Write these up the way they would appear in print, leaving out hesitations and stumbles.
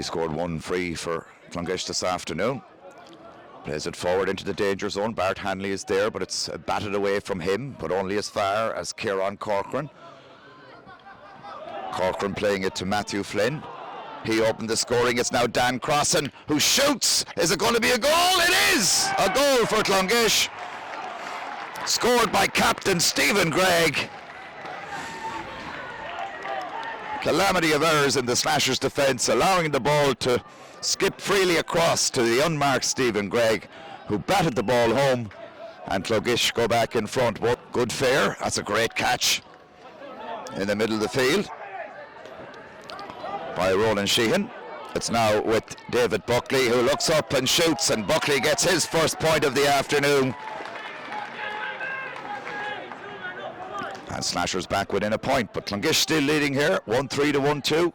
Already scored one free for Clonguish this afternoon. Plays it forward into the danger zone. Bart Hanley is there, but it's batted away from him, but only as far as Kieran Corcoran. Corcoran playing it to Matthew Flynn. He opened the scoring. It's now Dan Crossan who shoots. Is it going to be a goal? It is a goal for Clonguish. Scored by captain Stephen Gregg. Calamity of errors in the Slashers' defence, allowing the ball to skip freely across to the unmarked Stephen Gregg, who batted the ball home, and Clonguish go back in front. Good fair. That's a great catch in the middle of the field by Ronan Sheehan. It's now with David Buckley, who looks up and shoots, and Buckley gets his first point of the afternoon. And Slashers back within a point, but Clonguish still leading here, 1-3 to 1-2.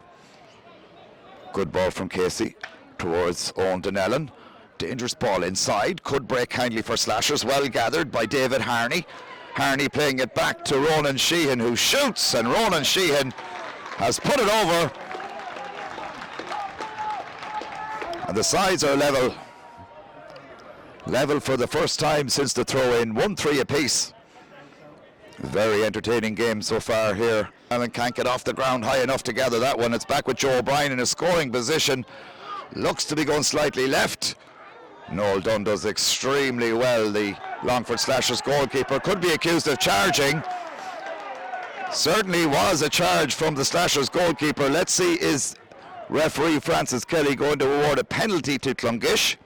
Good ball from Casey towards Owen Donnellan. Dangerous ball inside, could break kindly for Slashers, well gathered by David Harney. Harney playing it back to Ronan Sheehan, who shoots, and Ronan Sheehan has put it over. And the sides are level. Level for the first time since the throw-in, 1-3 apiece. Very entertaining game so far here. Allen can't get off the ground high enough to gather that one. It's back with Joe O'Brien in a scoring position. Looks to be going slightly left. Noel Dunn does extremely well. The Longford Slashers goalkeeper could be accused of charging. Certainly was a charge from the Slashers goalkeeper. Let's see, is referee Francis Kelly going to award a penalty to Clonguish?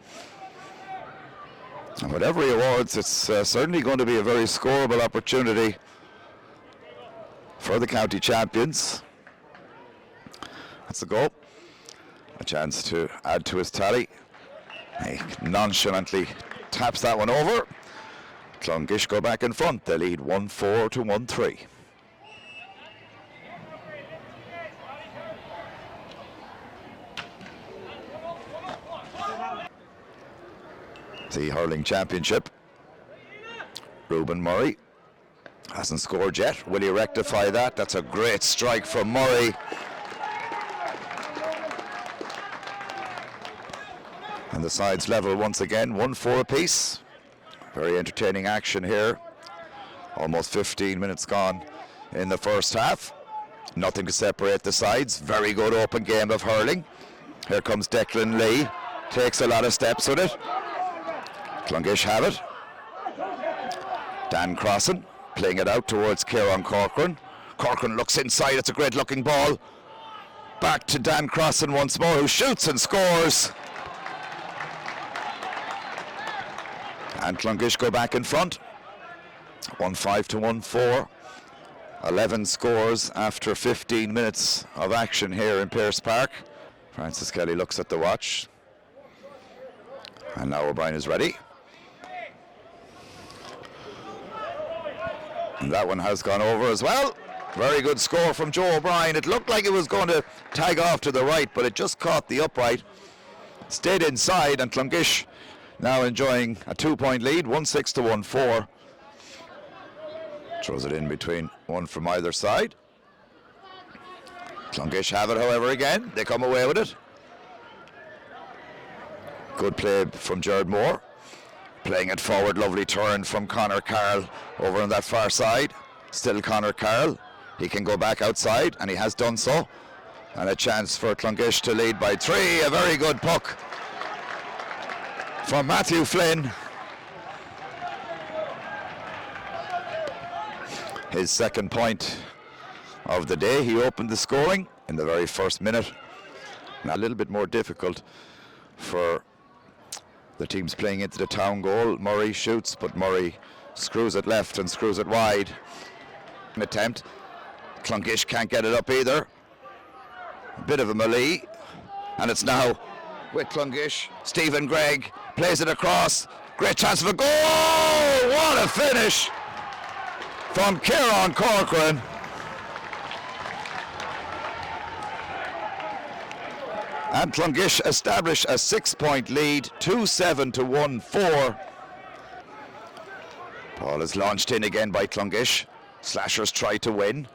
And whatever he awards, it's certainly going to be a very scoreable opportunity for the county champions. That's a goal. A chance to add to his tally. He nonchalantly taps that one over. Clonguish go back in front. They lead 1-4 to 1-3. The hurling championship. Reuben Murray hasn't scored yet. Will he rectify that? That's a great strike from Murray. And the sides level once again, 1-4 apiece. Very entertaining action here. Almost 15 minutes gone in the first half. Nothing to separate the sides. Very good open game of hurling. Here comes Declan Lee. Takes a lot of steps with it. Clonguish have it. Dan Crossan playing it out towards Kieran Corcoran. Corcoran looks inside. It's a great looking ball. Back to Dan Crossan once more, who shoots and scores. And Clonguish go back in front. 1-5 to 1-4. 11 scores after 15 minutes of action here in Pearse Park. Francis Kelly looks at the watch. And now O'Brien is ready. And that one has gone over as well. Very good score from Joe O'Brien. It looked like it was going to tag off to the right, but it just caught the upright. Stayed inside, and Clonguish now enjoying a 2-point lead, 1-6 to 1-4. Throws it in between one from either side. Clonguish have it, however, again. They come away with it. Good play from Jared Moore. Playing it forward, lovely turn from Conor Carroll over on that far side. Still Conor Carroll. He can go back outside, and he has done so. And a chance for Clonguish to lead by 3. A very good puck from Matthew Flynn. His second point of the day. He opened the scoring in the very first minute. Now a little bit more difficult for the team's playing into the town goal. Murray shoots, but Murray screws it left and screws it wide. An attempt. Clonguish can't get it up either. A bit of a melee. And it's now with Clonguish. Stephen Gregg plays it across. Great chance of a goal! What a finish from Kieran Corcoran. And Clonguish establish a 6-point lead, 2-7 to 1-4. Ball is launched in again by Clonguish. Slashers try to win.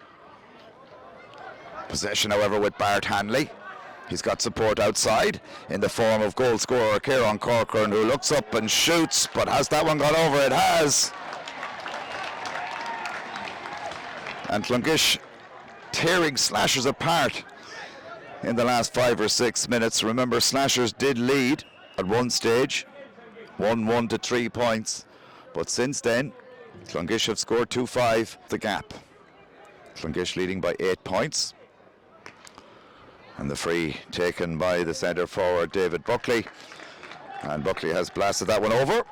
Possession, however, with Bart Hanley. He's got support outside in the form of goal scorer Kieran Corcoran, who looks up and shoots, but has that one gone over? It has. And Clonguish tearing Slashers apart in the last 5 or 6 minutes. Remember, Slashers did lead at one stage, 1-1 to 3 points, but since then Clonguish have scored 2-5 the gap. Clonguish leading by 8 points, and the free taken by the centre forward David Buckley, and Buckley has blasted that one over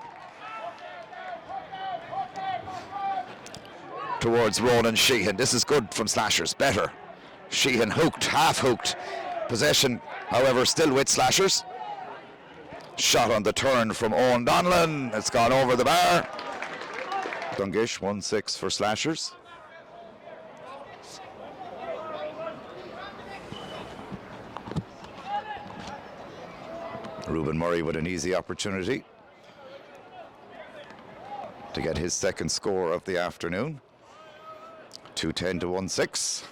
towards Ronan Sheehan. This is good from Slashers, better. Sheehan hooked, half hooked. Possession, however, still with Slashers. Shot on the turn from Owen Donlan. It's gone over the bar. Clonguish 1-6 for Slashers. Ruben Murray with an easy opportunity to get his second score of the afternoon. 2-10 to 1-6.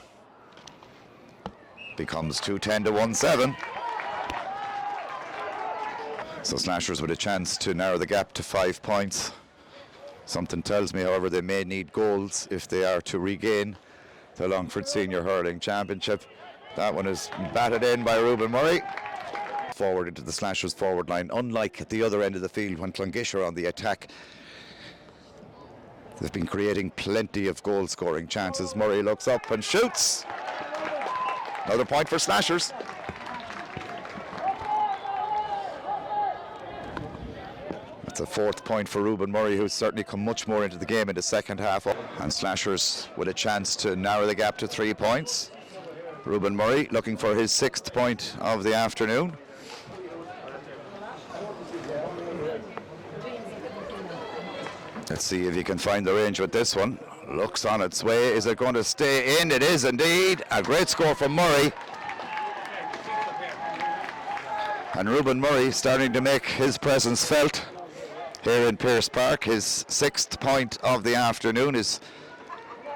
Becomes 2-10 to 1-7. So Slashers with a chance to narrow the gap to 5 points. Something tells me, however, they may need goals if they are to regain the Longford Senior Hurling Championship. That one is batted in by Ruben Murray. Forward into the Slashers forward line. Unlike at the other end of the field when Clonguish are on the attack, they've been creating plenty of goal scoring chances. Murray looks up and shoots. Another point for Slashers. That's a 4th point for Ruben Murray, who's certainly come much more into the game in the second half. And Slashers with a chance to narrow the gap to 3 points. Ruben Murray looking for his 6th point of the afternoon. Let's see if he can find the range with this one. Looks on its way. Is it going to stay in? It is indeed. A great score from Murray. And Ruben Murray starting to make his presence felt here in Pearse Park. His 6th point of the afternoon, his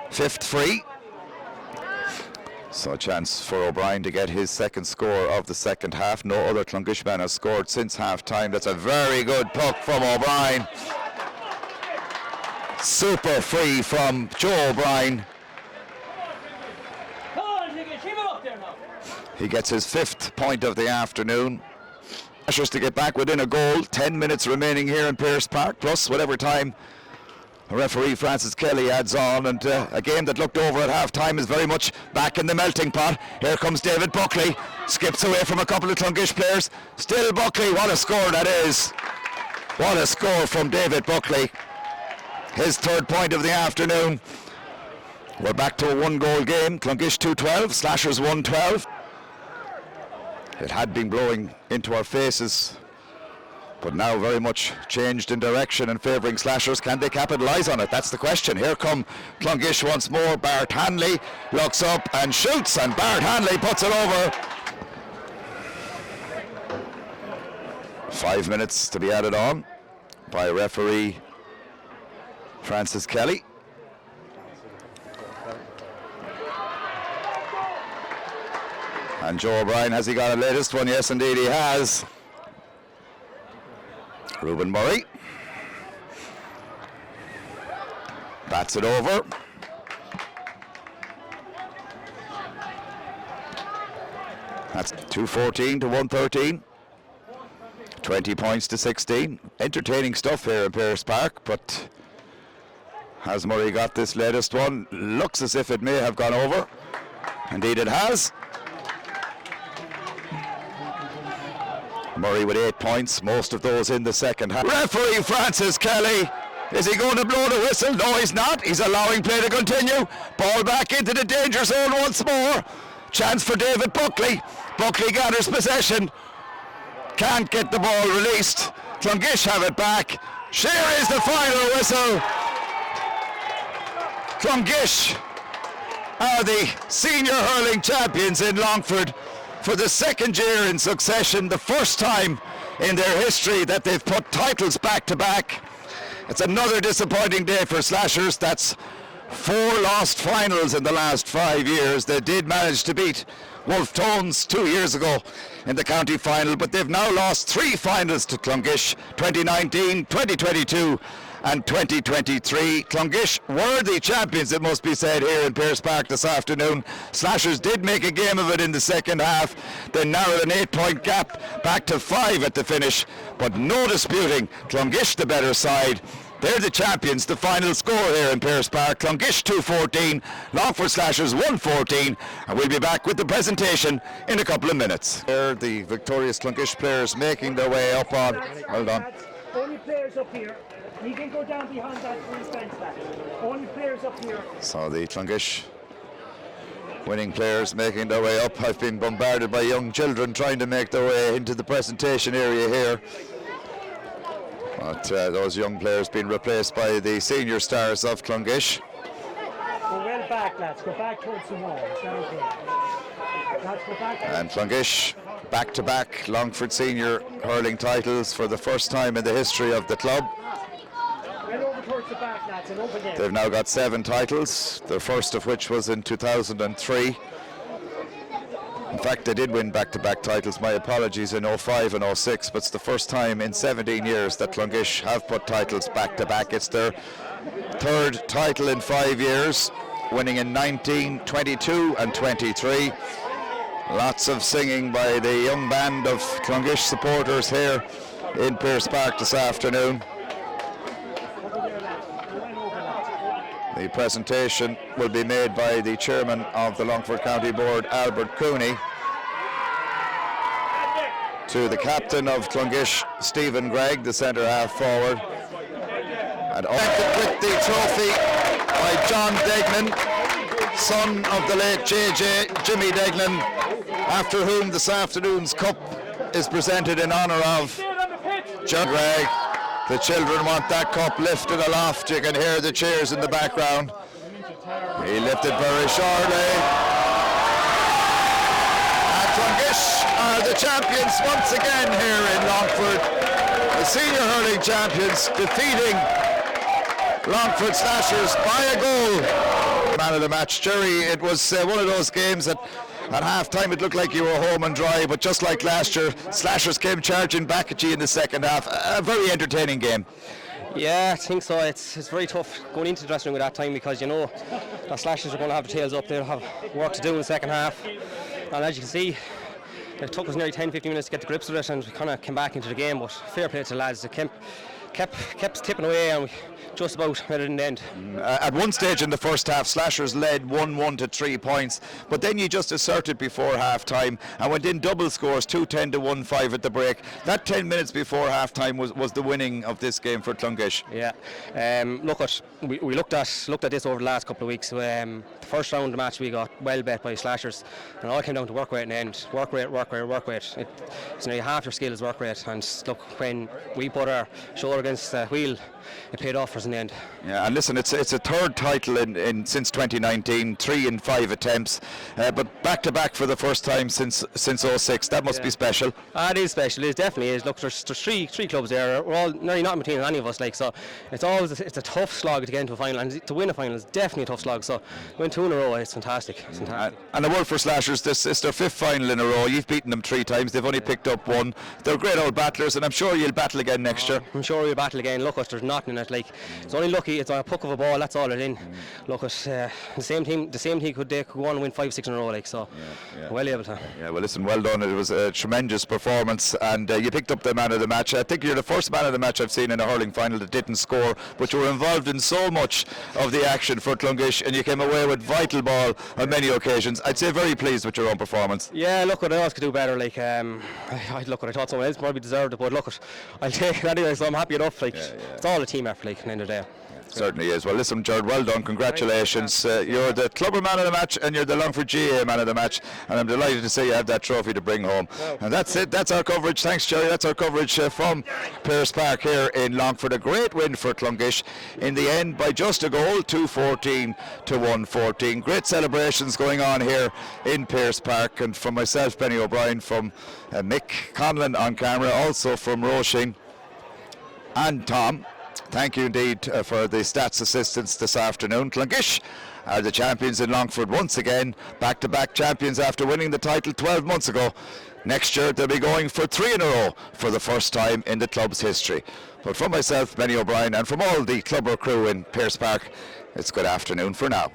5th free. So a chance for O'Brien to get his second score of the second half. No other Clonguish man has scored since half time. That's a very good puck from O'Brien. Super free from Joe O'Brien. He gets his 5th point of the afternoon. Slashers to get back within a goal. 10 minutes remaining here in Pearse Park, plus whatever time referee Francis Kelly adds on, and a game that looked over at half-time is very much back in the melting pot. Here comes David Buckley, skips away from a couple of Clonguish players. Still Buckley, what a score that is. What a score from David Buckley. His 3rd point of the afternoon. We're back to a 1-goal game. Clonguish 2-12, Slashers 1-12. It had been blowing into our faces, but now very much changed in direction and favouring Slashers. Can they capitalise on it? That's the question. Here come Clonguish once more. Bart Hanley looks up and shoots, and Bart Hanley puts it over. 5 minutes to be added on by referee Francis Kelly. And Joe O'Brien, has he got a latest one? Yes, indeed he has. Ruben Murray bats it over. That's 2-14 to 1-13. 20 points to 16. Entertaining stuff here in Pearse Park, but has Murray got this latest one? Looks as if it may have gone over. Indeed it has. Murray with 8 points, most of those in the second half. Referee Francis Kelly, is he going to blow the whistle? No, he's not. He's allowing play to continue. Ball back into the danger zone once more. Chance for David Buckley. Buckley gathers possession. Can't get the ball released. Clonguish have it back. Here is the final whistle. Clonguish are the senior hurling champions in Longford for the 2nd year in succession, the first time in their history that they've put titles back to back. It's another disappointing day for Slashers. That's 4 lost finals in the last 5 years. They did manage to beat Wolf Tones 2 years ago in the county final, but they've now lost 3 finals to Clonguish: 2019, 2022 and 2023. Clonguish were the champions, it must be said, here in Pearse Park this afternoon. Slashers did make a game of it in the second half. They narrowed an 8-point gap back to 5 at the finish, but no disputing Clonguish the better side. They're the champions. The final score here in Pearse Park: Clonguish 2-14, Longford Slashers 1-14, and we'll be back with the presentation in a couple of minutes. Here the victorious Clonguish players making their way up on. Well done. Only players up here. You can go down behind that green fence back. Only players up here. So the Clonguish winning players making their way up. I've been bombarded by young children trying to make their way into the presentation area here. But those young players being replaced by the senior stars of Clonguish. Go well back, lads. Go back towards the wall. Is that okay? Lads, go back. And Clonguish back-to-back Longford senior hurling titles for the first time in the history of the club. Well over towards the back, lads, and over there. They've now got 7 titles, the first of which was in 2003. In fact, they did win back-to-back titles, my apologies, in 05 and 06, but it's the first time in 17 years that Clonguish have put titles back-to-back. It's their 3rd title in 5 years, winning in 19, 22 and 23. Lots of singing by the young band of Clonguish supporters here in Pearse Park this afternoon. The presentation will be made by the chairman of the Longford County Board, Albert Cooney, to the captain of Clonguish, Stephen Gregg, the centre half forward, and elected with the trophy by John Degnan, son of the late Jimmy Degnan, after whom this afternoon's cup is presented in honour of John Gregg. The children want that cup lifted aloft. You can hear the cheers in the background. He lifted very shortly. And Clonguish are the champions once again here in Longford. The senior hurling champions defeating Longford Slashers by a goal. Man of the match, Jerry, it was one of those games that at half-time it looked like you were home and dry, but just like last year, Slashers came charging back at you in the second half. A very entertaining game. Yeah, I think so. It's very tough going into the dressing room at that time, because you know the Slashers are going to have the tails up. They'll have work to do in the second half. And as you can see, it took us nearly 10-15 minutes to get the grips of it, and we kind of came back into the game. But fair play to the lads. They kept tipping away, and we just about made it in the end. At one stage in the first half, Slashers led 1-1 to 3 points, but then you just asserted before half-time and went in double scores, 2-10 to 1-5 at the break. That 10 minutes before half-time was the winning of this game for Clonguish. Yeah, we looked at this over the last couple of weeks. The first round of the match we got well bet by Slashers, and it all came down to work rate in the end. Work rate. It's nearly half your skill is work rate, and look, when we put our shoulder against the wheel, it paid off for us in the end. Yeah, and listen, it's a 3rd title in since 2019, 3 in 5 attempts, but back-to-back for the first time since 06. That must be special. It is special. It definitely is. Look, there's three clubs there. We're all nearly not in between any of us, like, so it's a tough slog to get into a final, and to win a final is definitely a tough slog. So win 2 in a row, it's fantastic. It's fantastic. And a word for Slashers, this is their 5th final in a row. You've beaten them 3 times. They've only picked up 1. They're great old battlers, and I'm sure you'll battle again next year. I'm sure we'll battle again. Look, there's nothing in it. Like, it's only lucky. It's a puck of a ball. That's all it in. Look, the same team could go on and win 5-6 in a row. Like, so, well able to. Yeah, well, listen, well done. It was a tremendous performance, and you picked up the man of the match. I think you're the first man of the match I've seen in a hurling final that didn't score, but you were involved in so much of the action for Clonguish, and you came away with vital ball on many occasions. I'd say very pleased with your own performance. Yeah, look, what I always could do better. Like, I thought someone else probably deserved it, but look, I'll take it anyway. So I'm happy enough. Like, it's all a team effort. Like, at the end of the day. Certainly is. Well, listen, Jared, well done. Congratulations. You're the Clubber man of the match, and you're the Longford GA man of the match, and I'm delighted to say you have that trophy to bring home. And that's it. That's our coverage. Thanks, Jerry. That's our coverage from Pearse Park here in Longford. A great win for Clonguish in the end by just a goal, 2-14 to 1-14. Great celebrations going on here in Pearse Park, and from myself, Benny O'Brien, from Mick Conlon on camera, also from Roisin and Tom. Thank you indeed for the stats assistance this afternoon. Clonguish are the champions in Longford once again, back-to-back champions after winning the title 12 months ago. Next year they'll be going for 3 in a row for the first time in the club's history. But from myself, Benny O'Brien, and from all the clubber crew in Pearse Park, it's good afternoon for now.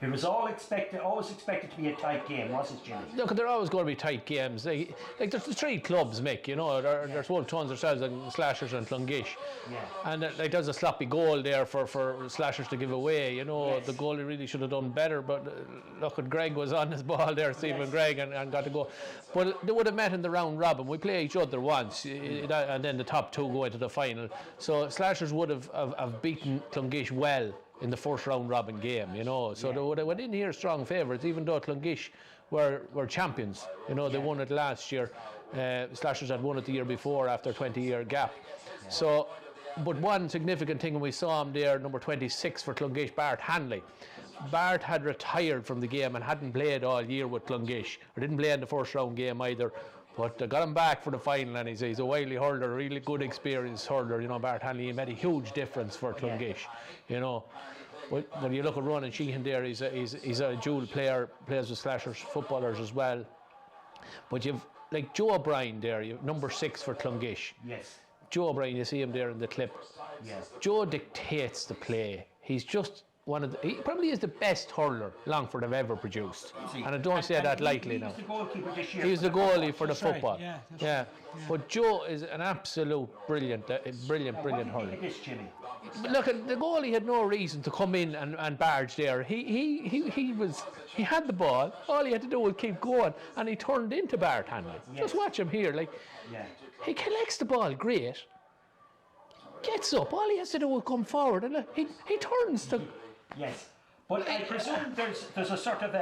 It was always expected to be a tight game, wasn't it, Jimmy? Look, they're always going to be tight games. Like there's the 3 clubs, Mick, you know, there's Wolf Tons, themselves, and Slashers and Clonguish. Yeah. And like there's a sloppy goal there for Slashers to give away, you know. Yes. The goalie really should have done better, but look, Greg was on his ball there, Stephen Greg, and got to go. But they would have met in the round robin. We play each other once, and then the top 2 go into the final. So Slashers would have beaten Clonguish well in the first round robin game, you know. So they would have went in here strong favourites, even though Clonguish were champions. You know, they won it last year. Slashers had won it the year before after a 20-year gap. So, but one significant thing, when we saw him there, number 26 for Clonguish, Bart Hanley. Bart had retired from the game and hadn't played all year with Clonguish, or didn't play in the first round game either. But they got him back for the final, and he's a wily hurler, really good experienced hurler. You know, Bart Hanley, he made a huge difference for Clonguish. You know, when you look at Ronan Sheehan there, he's a dual player, plays with Slashers footballers as well. But you've like Joe O'Brien there, you've number 6 for Clonguish. Yes. Joe O'Brien, you see him there in the clip. Yes. Joe dictates the play. He's just he probably is the best hurler Longford have ever produced. And I don't say that lightly now. He was the goalkeeper this year. He was the goalie for the That's football. right. Yeah. Right. But Joe is an absolute brilliant hurler. This, Jimmy? But look, the goalie had no reason to come in and barge there. He had the ball. All he had to do was keep going, and he turned into Bart Hanley. Yes. Just watch him here. He collects the ball great, gets up. All he has to do is come forward, and he turns to. Yes, but I presume there's a sort of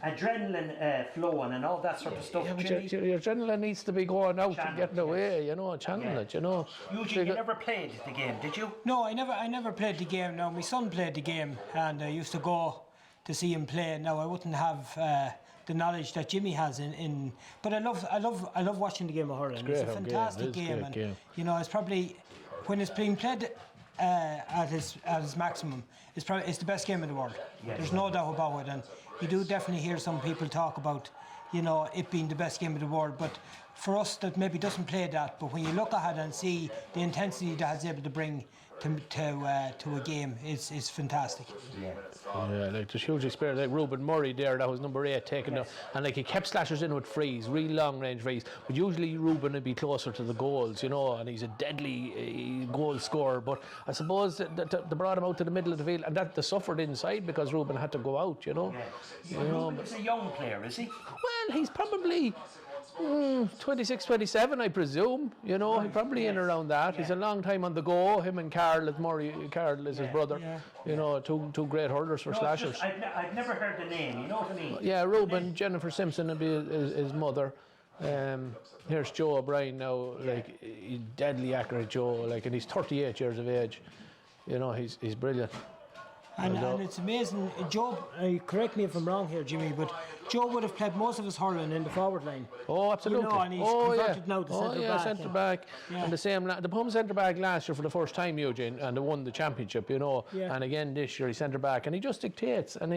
adrenaline flowing and all that sort of stuff. Yeah, but your adrenaline needs to be going out and getting away, you know, channeling it, you know. Eugene, you never played the game, did you? No, I never played the game. No, my son played the game, and I used to go to see him play. Now I wouldn't have the knowledge that Jimmy has but I love watching the game of hurling. It's a fantastic game, and you know, it's probably when it's being played at his maximum, it's the best game in the world. Yes. There's no doubt about it, and you do definitely hear some people talk about, you know, it being the best game in the world. But for us that maybe doesn't play that, but when you look at it and see the intensity that it's able to bring to a game, it's fantastic. Yeah, like there's huge experience. Like Ruben Murray there, that was number 8 taken up, and like he kept Slashers in with frees, real long range frees. But usually Ruben would be closer to the goals, you know, and he's a deadly goal scorer. But I suppose that they brought him out to the middle of the field, and that they suffered inside because Ruben had to go out, you know. Yeah. Ruben is a young player, is he? Well, he's probably 26, 27, I presume. You know, he's probably in around that. He's a long time on the go. Him and Carl is his brother. You know, two great hurdlers for Slashers. I've never heard the name. You know what I mean? Yeah, Ruben, Jennifer Simpson would be his mother. Here's Joe O'Brien now. Like, he's deadly accurate, Joe. Like, and he's 38 years of age. You know, he's brilliant. And it's amazing. Joe, correct me if I'm wrong here, Jimmy, but Joe would have played most of his hurling in the forward line. Oh, absolutely. You know, and he's converted now to centre back. And the same, the Pum centre back last year for the first time, Eugene, and they won the championship, you know. Yeah. And again this year he's centre back, and he just dictates. And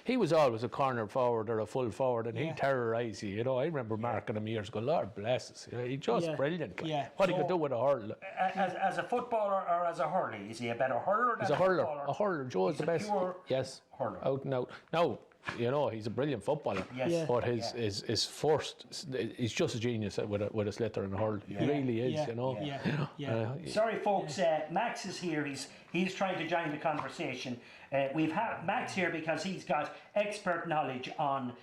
he was always a corner forward or a full forward, and he terrorised you. You know, I remember marking him years ago. Lord bless us, he's just brilliant. What he could do with a hurl. As a footballer or as a hurler, is he a better hurler? He's a hurler. A hurler. Joe is the best. Yes. Hurler. Out and out. Now, you know, he's a brilliant footballer. Yes. But his first, he's just a genius with a sliotar and a hurl. He really is, you know. Sorry, folks. Max is here. He's trying to join the conversation. We've had Max here because he's got expert knowledge on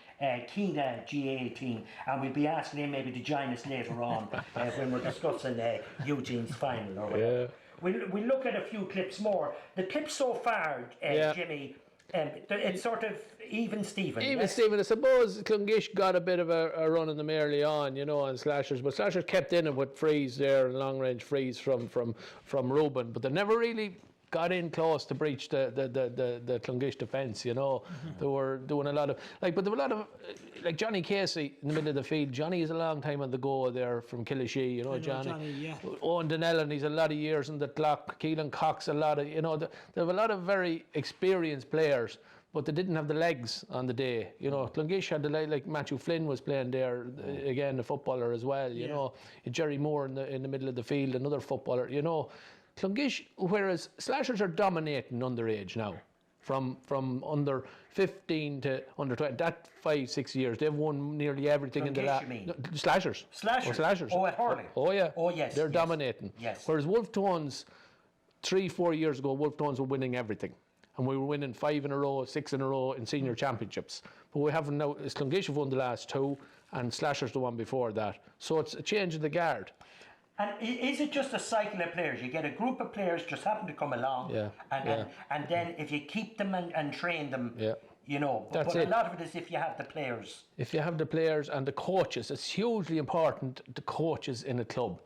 Keena GA18, and we'll be asking him maybe to join us later on when we're discussing Eugene's final. Or whatever. We'll look at a few clips more. The clips so far, Jimmy, It's sort of even Steven. Even Stephen, I suppose Clonguish got a bit of a run in them early on, you know, on Slashers, but Slashers kept in it with frees there, and long range frees from Ruben, but they never really got in close to breach the Clonguish defence, you know. They were doing a lot of, but there were a lot of, Johnny Casey in the middle of the field. Johnny is a long time on the go there from Killashee, you know, Johnny. Yeah. Owen Donnellan, he's a lot of years on the clock. Keelan Cox, a lot of, you know, they have a lot of very experienced players, but they didn't have the legs on the day. You know, Clonguish had the leg, like Matthew Flynn was playing there, again, a footballer as well, you know. Jerry Moore in the middle of the field, another footballer, you know. Clonguish, whereas Slashers are dominating underage now, from under 15 to under 20, that 5-6 years, they've won nearly everything in the last. Slashers. Slashers. Oh, at Hurling. Oh, yeah. Oh, yes. They're dominating. Yes. Whereas Wolf Tones, 3-4 years ago, Wolf Tones were winning everything. And we were winning 5 in a row, 6 in a row in senior championships. But we haven't now, Clonguish have won the last 2, and Slashers the one before that. So it's a change of the guard. And is it just a cycle of players? You get a group of players just happen to come along, and then if you keep them and train them, you know. But a lot of it is if you have the players. If you have the players and the coaches, it's hugely important, the coaches in a club.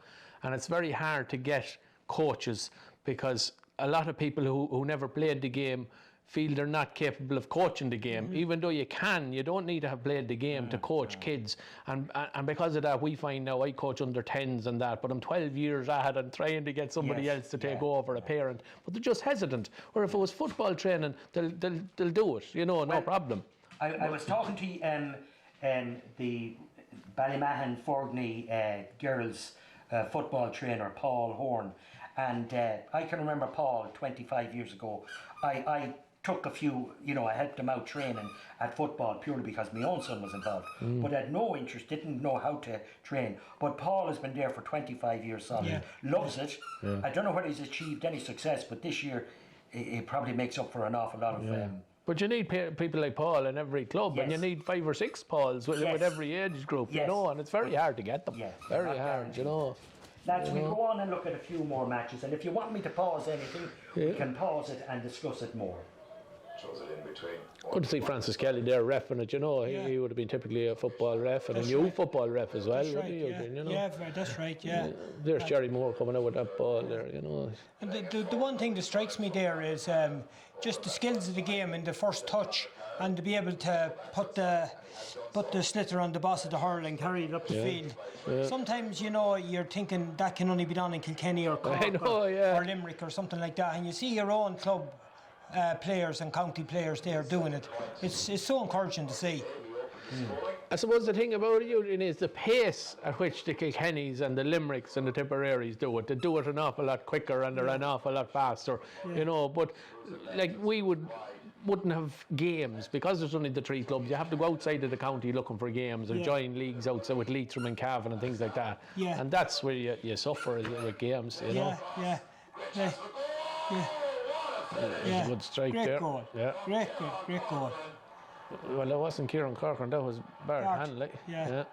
And it's very hard to get coaches because a lot of people who never played the game feel they're not capable of coaching the game, even though you don't need to have played the game to coach kids, and because of that we find now I coach under 10s and that, but I'm 12 years ahead and trying to get somebody else to take over, a parent, but they're just hesitant. Or if it was football training, they'll do it, you know, no problem. I was talking to the Ballymahon Forgney girls football trainer Paul Horn, and I can remember Paul 25 years ago. I took a few, you know, I helped them out training at football purely because my own son was involved, but had no interest, didn't know how to train. But Paul has been there for 25 years solid, loves it. I don't know whether he's achieved any success, but this year it probably makes up for an awful lot of... But you need people like Paul in every club, and you need 5 or 6 Pauls with every age group, you know, and it's very hard to get them. Very hard, you know. Lads, we'll go on and look at a few more matches, and if you want me to pause anything, we can pause it and discuss it more. Throws it in between. Good to see Francis Kelly there reffing it, you know. He would have been typically a football ref, and a new football ref as well, wouldn't he? You know? That's right, yeah. There's Jerry Moore coming out with that ball there, you know. And the one thing that strikes me there is just the skills of the game in the first touch, and to be able to put the sliotar on the boss of the hurling, carry it up the field. Sometimes, you know, you're thinking that can only be done in Kilkenny or Cork or Limerick or something like that, and you see your own club players and county players there doing it. It's so encouraging to see. I suppose the thing about it is the pace at which the Kilkennys and the Limericks and the Tipperaries do it. They do it an awful lot quicker and they're an awful lot faster, you know. But like we wouldn't have games because there's only the 3 clubs. You have to go outside of the county looking for games and join leagues outside with Leitrim and Cavan and things like that. And that's where you suffer with games, you know. It was a good strike there. Goal. Great goal. Well, that wasn't Kieran Corcoran, that was Bart Hanley. Yeah.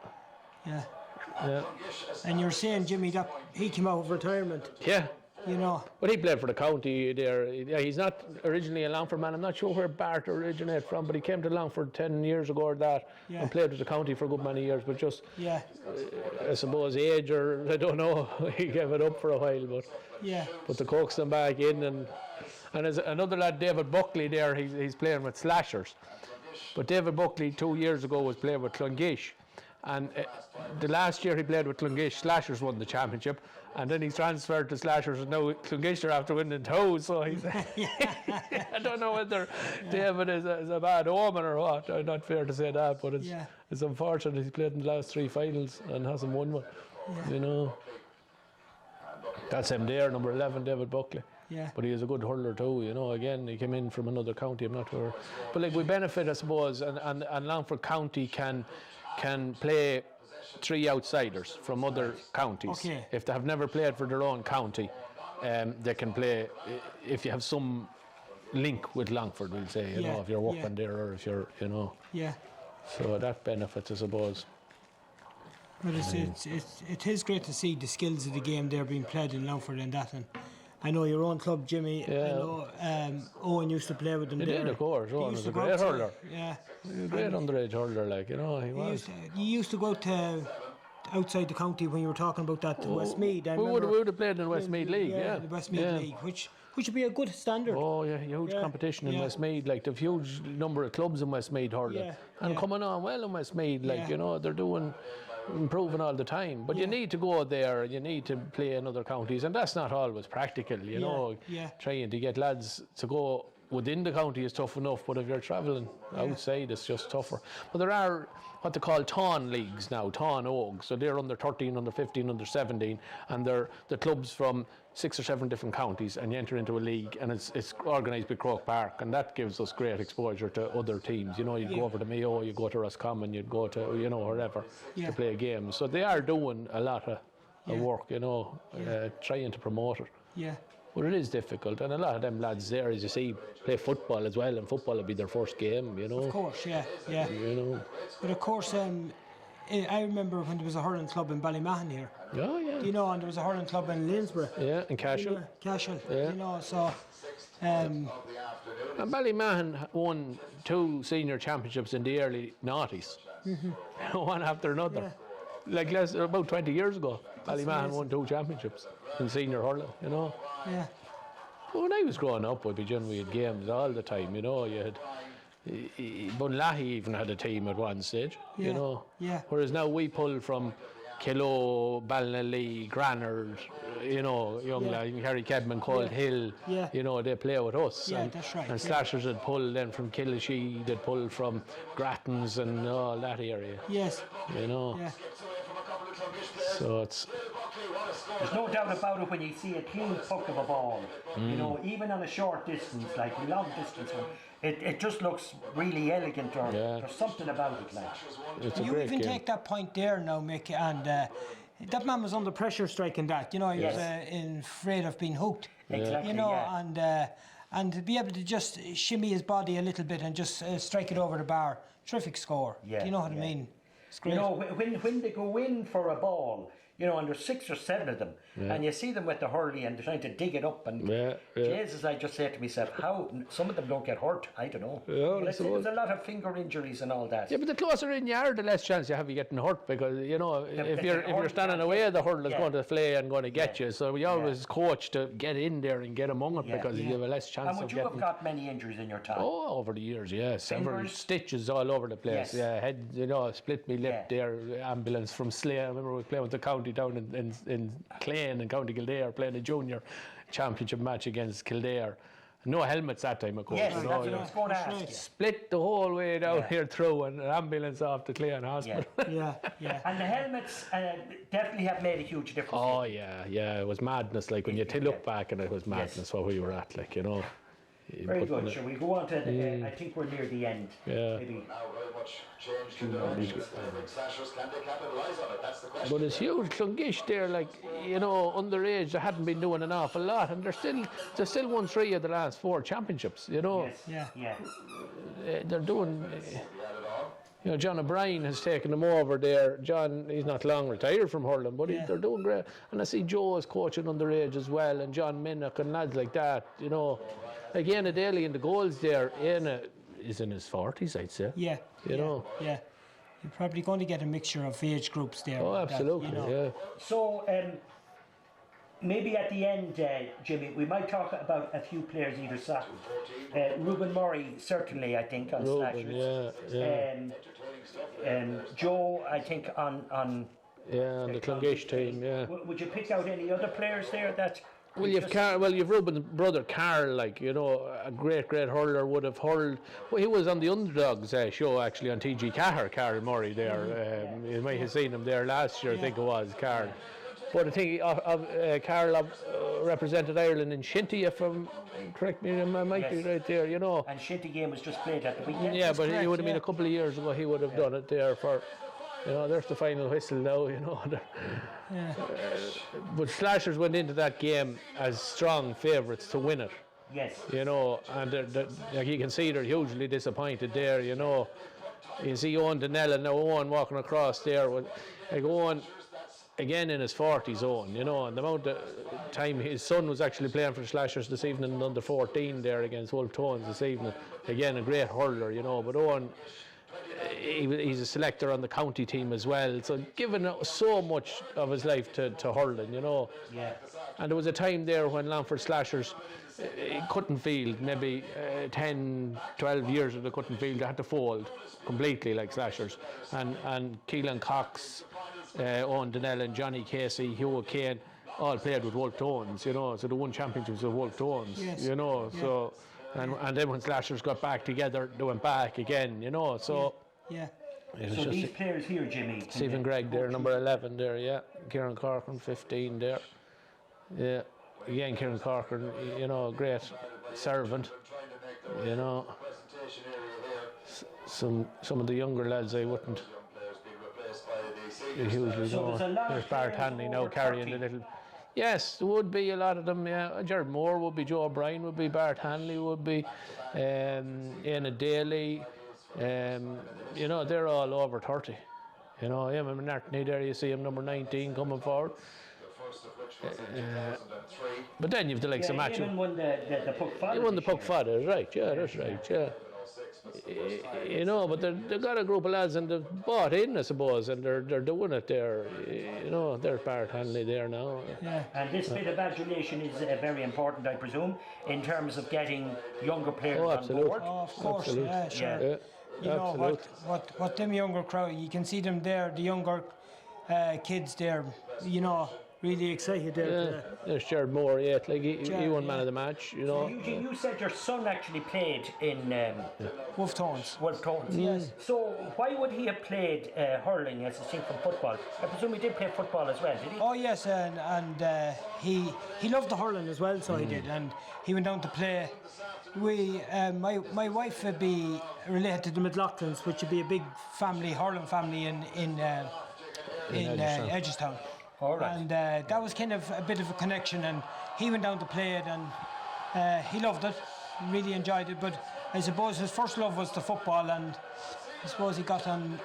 And you're saying, Jimmy, that he came out of retirement. Yeah. You know. But he played for the county there. He's not originally a Longford man. I'm not sure where Bart originated from, but he came to Longford 10 years ago or that and played with the county for a good many years. But just, I suppose, age or I don't know, he gave it up for a while. But they coaxed him back in. And there's another lad, David Buckley, there, he's playing with Slashers. But David Buckley 2 years ago was playing with Clonguish. And the last year he played with Clonguish, Slashers won the championship. And then he's transferred to Slashers, and now Clonguish are after winning 2. So he's I don't know whether David is a bad omen or what. Not fair to say that, but it's unfortunate he's played in the last 3 finals and hasn't won one. You know. That's him there, number 11, David Buckley. But he is a good hurler too, you know. Again, he came in from another county, I'm not sure. But like we benefit, I suppose, and Longford County can play 3 outsiders from other counties. If they have never played for their own county, they can play, if you have some link with Longford, we'll say, you know, if you're working there or if you're, you know. So that benefits, I suppose. But it is great to see the skills of the game there being played in Longford and that. I know your own club, Jimmy. Yeah. I know Owen used to play with them He there. did, of course. He Owen used was to a go great out to- hurler. Yeah. He was a great underage hurler, like, you know, he was. You used to go to outside the county when you were talking about that to Westmead. I We would remember- have played in the Westmead League, yeah. the Westmead Yeah. League, which would be a good standard. Oh yeah, huge Yeah, competition in yeah. Westmead. Like the huge number of clubs in Westmead hurling, Yeah, and yeah. coming on well in Westmead. Like Yeah. you know, they're improving all the time. But you need to go there, and you need to play in other counties, and that's not always practical. You know, yeah. trying to get lads to go within the county is tough enough, but if you're travelling outside, it's just tougher. But there are what they call Tawn leagues now, Tawn Oaks. So they're under 13, under 15, under 17, and they're the clubs from 6 or 7 different counties, and you enter into a league, and it's organised by Croke Park, and that gives us great exposure to other teams. You know, you'd go over to Mayo, you'd go to Roscommon, you'd go to, you know, wherever to play a game. So they are doing a lot of work, you know, trying to promote it. Yeah. But it is difficult, and a lot of them lads there, as you see, play football as well, and football will be their first game, you know. Of course, yeah. You know. But of course, I remember when there was a hurling club in Ballymahon here. Oh, yeah. You know, and there was a hurling club in Lanesborough. Yeah, and Cashel. Cashel. Yeah. You know, so. And Ballymahon won 2 senior championships in the early noughties, one after another. Like about 20 years ago, Ballymahon won 2 championships in senior hurling, you know. Yeah. But when I was growing up, we had games all the time, you know. You had Bunlahi even had a team at one stage, you know. Yeah. Whereas now we pull from Killow, Ballinelly, Granard, you know, young lad, Harry Kedman, Cold Hill, Yeah. you know, they play with us. Yeah, and, that's right, And yeah. Slashers would pull then from Killashee, they'd pull from Grattans and all that area, Yes. you know. Yeah. So it's. There's no doubt about it when you see a clean puck of a ball. You know, even on a short distance, like a long distance one, it just looks really elegant, or there's something about it, like. It's a You great even game. take that point there now, Mick, and that man was under pressure striking that. You know, he was afraid of being hooked. Exactly, You know, yeah. and to be able to just shimmy his body a little bit and just strike it over the bar, terrific score. Yeah, Do you know what I yeah. mean? It's great. You know, when they go in for a ball, you know, and there's 6 or 7 of them, and you see them with the hurley and they're trying to dig it up, and Jesus, I just say to myself, how some of them don't get hurt, I don't know. Yeah, But there's a lot of finger injuries and all that. Yeah, but the closer in you are, the less chance you have of getting hurt, because you know if you're standing away, the hurler's going to flay and going to get you. So we always coach to get in there and get among it, because you have a less chance And of would you getting. have got many injuries in your time? Oh, over the years, several Fingers? stitches all over the place. Yes. Yeah, head, you know, split me lip there. Ambulance from Slane. I remember we playing with the county down in Clane in County Kildare, playing a junior championship match against Kildare. No helmets that time, of course. Yes, you that's know, what I was going to ask you. split the whole way down here through, and an ambulance off to Clane Hospital. Yeah. And the helmets definitely have made a huge difference. Oh yeah, it was madness. Like when you look back, and it was madness what we were at. Like, you know. Very But good. Shall we go on to the, I think we're near the end. Yeah. Maybe. Now very much changed in directions. Slashers, can they capitalise on it? That's the question. But it's huge. Clonguish there, like, you know, underage, they hadn't been doing an awful lot, and they still won 3 of the last 4 championships. You know, Yeah. they're doing. You know, John O'Brien has taken them over there. John, he's not long retired from hurling, but they're doing great. And I see Joe is coaching underage as well, and John Minnock and lads like that. You know, like Ian Daly in the goals there. Ian is in his 40s, I'd say. Yeah. You know. Yeah. You're probably going to get a mixture of age groups there. Oh, like that, absolutely. you know. Yeah. So maybe at the end, Jimmy, we might talk about a few players either side. Ruben Murray, certainly, I think, on Slashers. Joe, I think, on the Clonguish team, yeah. Would you pick out any other players there that? Well, you've Ruben's brother Carl, like, you know, a great hurler, would have hurled. Well, he was on the Underdogs show actually on TG Cahir, Carl Murray there. You might have seen him there last year, I think it was, Carl. But I think Carl represented Ireland in Shinty, if I'm correct me, I might be right there, you know. And Shinty game was just played at the weekend. Yeah, but it would have been a couple of years ago. He would have done it there for. You know, there's the final whistle now, you know. But Slashers went into that game as strong favourites to win it. Yes. You know, and like you can see, they're hugely disappointed there, you know. You see Owen Donnell and now Owen walking across there. Like Owen, again in his 40 zone, and the amount of time his son was actually playing for the Slashers this evening in under 14 there against Wolf Tones this evening. Again, a great hurler, but Owen, he's a selector on the county team as well, so given so much of his life to hurling, Yeah. And there was a time there when Longford Slashers couldn't field, maybe 10, 12 years ago they couldn't field, they had to fold completely like Slashers. And Keelan Cox, Owen Donnell and Johnny Casey, Hugh Kane, all played with Wolf Tones, so they won championships with Wolf Tones, so... And then when Slashers got back together, they went back again, so... Yeah. So these players here, Jimmy. Stephen Gregg there, number 11 there, yeah. Kieran Corcoran, 15 there. Yeah. Again, Kieran Corcoran, great servant, Some of the younger lads I wouldn't hugely know. There's Bart Hanley now carrying the little... Yes, there would be a lot of them, yeah. Gerard Moore would be, Joe O'Brien would be, Bart Hanley would be, Ian Daly, they're all over 30. Him and Nartney there, you see him, number 19, coming forward. But then you've the likes of Matthew. He won the Puck Fodder. He won the Puck Fodder, right, that's right, yeah. But they've got a group of lads and they've bought in, I suppose, and they're doing it there. There's Bart Hanley there now. Yeah. And this bit of adulation is very important, I presume, in terms of getting younger players on board. Oh, of course, Absolute. yeah, sure. Yeah. You know what them younger crowd, you can see them there, the younger kids there, really excited there. There's Gerard Moore, yeah, he won man of the match, So Eugene, you said your son actually played in Wolf Tones. Wolf Tones. Yes. So why would he have played hurling as distinct from football? I presume he did play football as well, did he? Oh yes, and he loved the hurling as well, so he did, and he went down to play. My wife would be related to the McLaughlins, which would be a big family, hurling family in Edgestown. All right. And that was kind of a bit of a connection, and he went down to play it, and he loved it, really enjoyed it. But I suppose his first love was the football, and I suppose he got on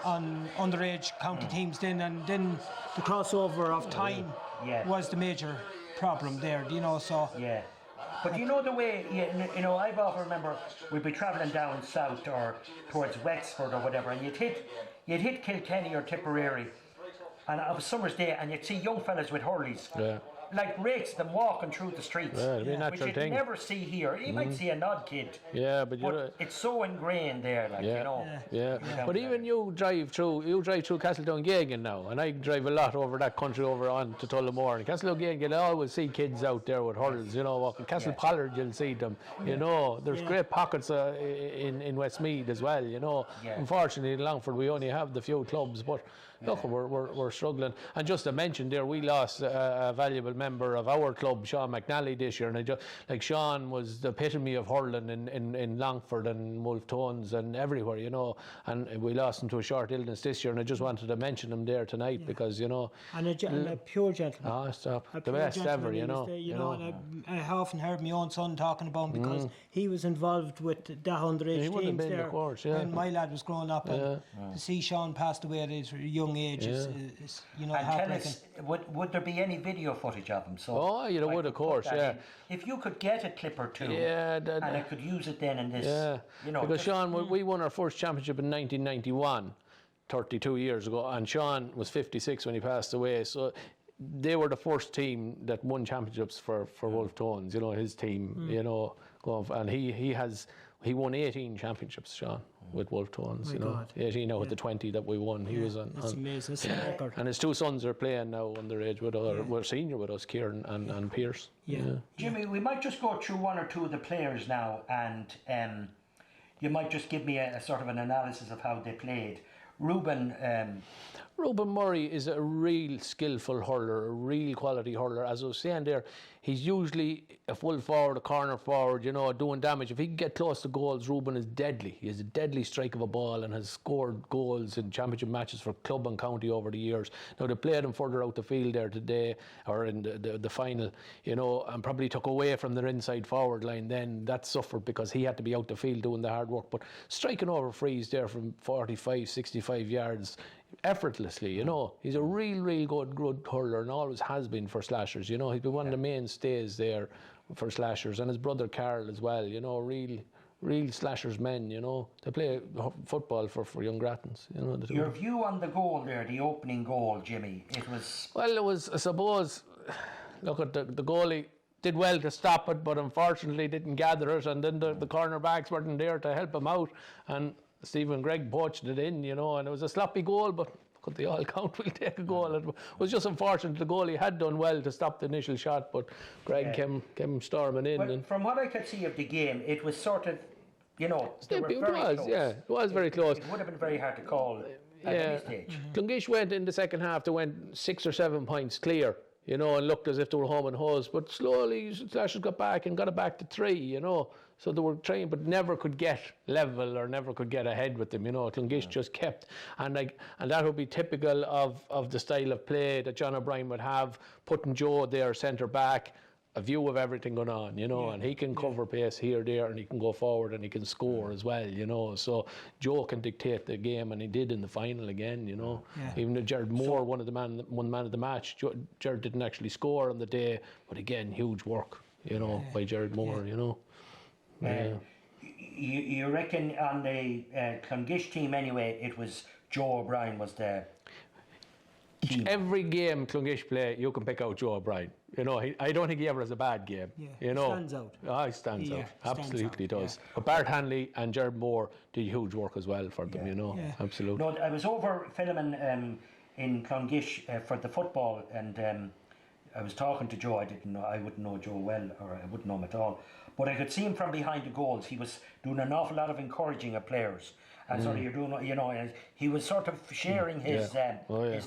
underage county teams then, and then the crossover of time was the major problem there, so... Yeah. But the way, I've often remember we'd be travelling down south or towards Wexford or whatever, and you'd hit Kilkenny or Tipperary, and of a summer's day, and you'd see young fellas with hurleys. Yeah. Like rakes them walking through the streets, which you'd never see here. You might see an odd kid, but it's so ingrained there, Yeah. But even you drive through Castledown-Gagan now, and I drive a lot over that country over on to Tullamore. And Castledown-Gagan, you'll always see kids out there with hurls, walking. Castle Pollard, you'll see them. There's great pockets in Westmeath as well. Unfortunately, in Longford we only have the few clubs, but look, we're struggling. And just to mention there, we lost a valuable member of our club, Sean McNally, this year, and Sean was the epitome of hurling in Longford and Wolf Tones and everywhere, and we lost him to a short illness this year, and I just wanted to mention him there tonight because and a pure gentleman. Oh, stop, the best ever, and I often heard my own son talking about him because he was involved with the underage teams there, of course, when my lad was growing up, and to see Sean passed away at his young age is and tell us, would there be any video footage of him? So you would, of course, yeah. If you could get a clip or two, and I could use it then in this, because Sean, we won our first championship in 1991, 32 years ago, and Sean was 56 when he passed away. So they were the first team that won championships for Wolf Tones. His team. And he won 18 championships, Sean, with Wolf Tones. 18 out of the 20 that we won. He was on. That's amazing. That's a record. And his two sons are playing now underage with us. We're senior with us, Kieran and Pierce. Yeah. Jimmy, we might just go through one or two of the players now, and you might just give me a sort of an analysis of how they played. Ruben Murray is a real skillful hurler, a real quality hurler. As I was saying there, he's usually a full forward, a corner forward, doing damage. If he can get close to goals, Ruben is deadly. He has a deadly strike of a ball and has scored goals in championship matches for club and county over the years. Now, they played him further out the field there today, or in the final, and probably took away from their inside forward line. Then that suffered because he had to be out the field doing the hard work. But striking over frees there from 45, 65 yards, effortlessly, you know. He's a real good hurler and always has been for Slashers, you know. He's been one of the mainstays there for Slashers, and his brother Carl as well, you know, real Slashers men, you know. They play football for young Grattans, you know. Your view on the goal there, the opening goal, Jimmy, it was... Well, it was, I suppose, look at the goalie did well to stop it, but unfortunately didn't gather it, and then the cornerbacks weren't there to help him out, and Stephen Gregg poached it in, you know, and it was a sloppy goal, but could they all count? We'll take a goal. It was just unfortunate the goalie had done well to stop the initial shot, but Gregg came storming in. Well, from what I could see of the game, it was sort of, you know, they were very close. Yeah, it was very close. It would have been very hard to call at any stage. Clonguish went in the second half, they went 6 or 7 points clear, you know, and looked as if they were home and hose, but slowly Slashers got back and got it back to 3, you know. So they were trying, but never could get level or never could get ahead with them, you know. Clonguish just kept, and that would be typical of the style of play that John O'Brien would have, putting Joe there centre back, a view of everything going on, you know, and he can cover pace here, there, and he can go forward and he can score as well, you know. So Joe can dictate the game, and he did in the final again, you know. Even though Jared Moore, one man of the match, Jared didn't actually score on the day, but again, huge work, you know, by Jared Moore, you know. You reckon on the Clonguish team anyway, it was Joe O'Brien was the key. Every game Clonguish play, you can pick out Joe O'Brien. You know, I don't think he ever has a bad game. You know, stands out. Oh, he stands out. Absolutely does. Yeah. But Bart Hanley and Jared Moore did huge work as well for them. You know, absolutely. No, I was over filming in Clonguish for the football, and I was talking to Joe. I wouldn't know Joe well, or I wouldn't know him at all. But I could see him from behind the goals. He was doing an awful lot of encouraging of players. And sort of you're doing, you know, and he was sort of sharing his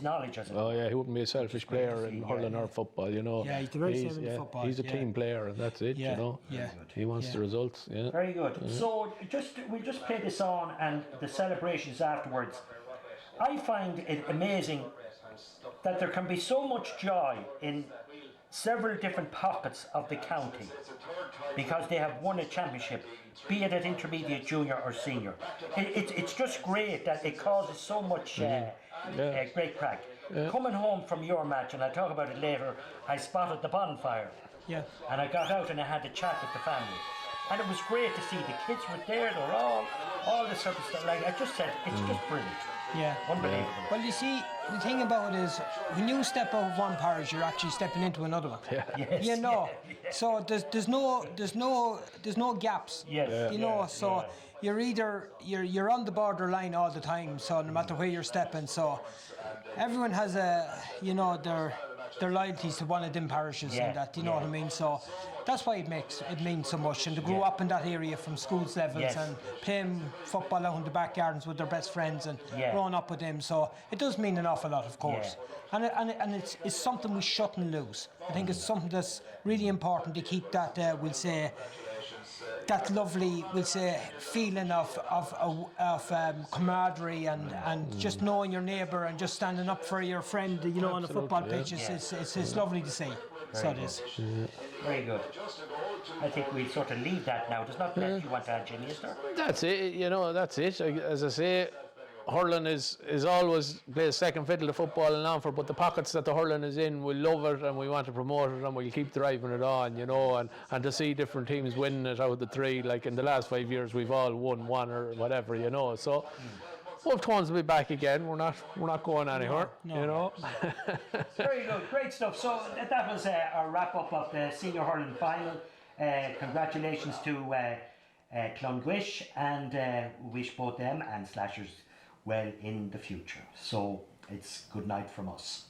knowledge as well. Oh yeah, he wouldn't be a selfish player in hurling or football, you know. Yeah, he's the very same in football. He's a team player, and that's it, you know. Yeah. He wants the results. Yeah. Very good. So we'll just play this on, and the celebrations afterwards. I find it amazing that there can be so much joy in several different pockets of the county because they have won a championship, be it at intermediate, junior or senior. It's just great that it causes so much great crack. Coming home from your match, and I'll talk about it later, I spotted the bonfire. Yeah. And I got out and I had a chat with the family. And it was great to see the kids were there, they were all the sort of stuff. Like I just said, it's just brilliant. Yeah. Unbelievable. Well, you see, the thing about it is, when you step out of one parish, you're actually stepping into another one. Yes, you know. So there's no gaps. Yes. You know. So you're either you're on the borderline all the time. So no matter where you're stepping, so everyone has their loyalties to one of them parishes and that. You know what I mean? So that's why it means so much. And to grow up in that area from schools levels and playing football out in the back gardens with their best friends and growing up with them. So it does mean an awful lot, of course. And it's something we shouldn't lose. I think it's something that's really important to keep that, we'll say, that lovely, we'll say, feeling of camaraderie and just knowing your neighbour and just standing up for your friend, you know, on a football pitch. It's lovely to see. So it is. Very good. I think we sort of leave that now. There's nothing else you want to add, Jimmy, is there? That's it. You know, that's it. As I say, hurling is always plays second fiddle to football and Longford, but the pockets that the hurling is in, we love it and we want to promote it and we'll keep driving it on, you know, and to see different teams winning it out of the 3, like in the last 5 years we've all won 1 or whatever, you know. So Wolf Tones will be back again. We're not going anywhere, you know. Very good, great stuff. So that was our wrap up of the senior hurling final. Congratulations to Clonguish, and wish both them and Slashers well in the future. So it's good night from us.